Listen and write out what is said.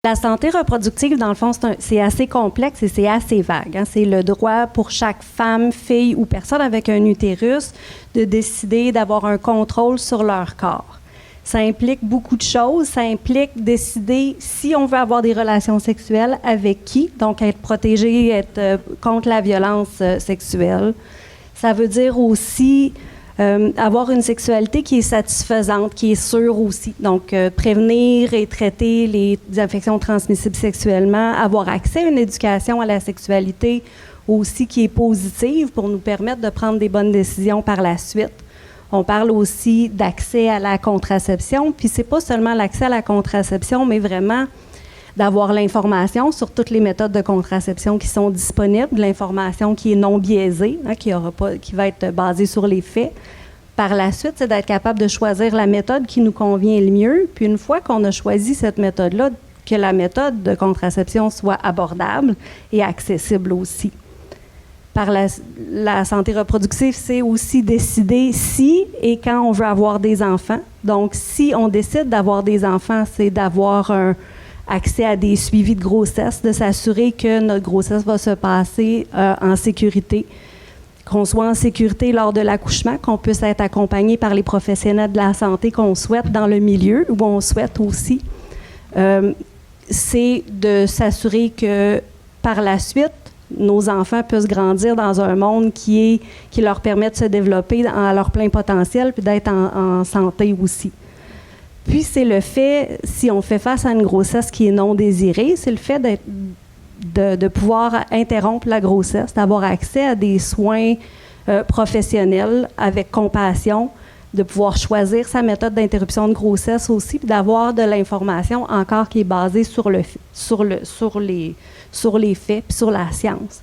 La santé reproductive, dans le fond, c'est assez complexe et c'est assez vague. Hein. C'est le droit pour chaque femme, fille ou personne avec un utérus de décider d'avoir un contrôle sur leur corps. Ça implique beaucoup de choses. Ça implique décider si on veut avoir des relations sexuelles, avec qui, donc être protégé, être contre la violence sexuelle. Ça veut dire aussi avoir une sexualité qui est satisfaisante, qui est sûre aussi. Donc, prévenir et traiter les infections transmissibles sexuellement, avoir accès à une éducation à la sexualité aussi qui est positive pour nous permettre de prendre des bonnes décisions par la suite. On parle aussi d'accès à la contraception, puis c'est pas seulement l'accès à la contraception, mais vraiment d'avoir l'information sur toutes les méthodes de contraception qui sont disponibles, l'information qui est non biaisée, hein, qui va être basée sur les faits. Par la suite, c'est d'être capable de choisir la méthode qui nous convient le mieux. Puis une fois qu'on a choisi cette méthode-là, que la méthode de contraception soit abordable et accessible aussi. Par la santé reproductive, c'est aussi décider si et quand on veut avoir des enfants. Donc, si on décide d'avoir des enfants, c'est d'avoir accès à des suivis de grossesse, de s'assurer que notre grossesse va se passer en sécurité, qu'on soit en sécurité lors de l'accouchement, qu'on puisse être accompagné par les professionnels de la santé qu'on souhaite dans le milieu, où on souhaite aussi. C'est de s'assurer que par la suite, nos enfants puissent grandir dans un monde qui leur permet de se développer à leur plein potentiel puis d'être en santé aussi. Puis, c'est le fait, si on fait face à une grossesse qui est non désirée, c'est le fait de pouvoir interrompre la grossesse, d'avoir accès à des soins professionnels avec compassion, de pouvoir choisir sa méthode d'interruption de grossesse aussi, puis d'avoir de l'information encore qui est basée sur les faits, puis sur la science.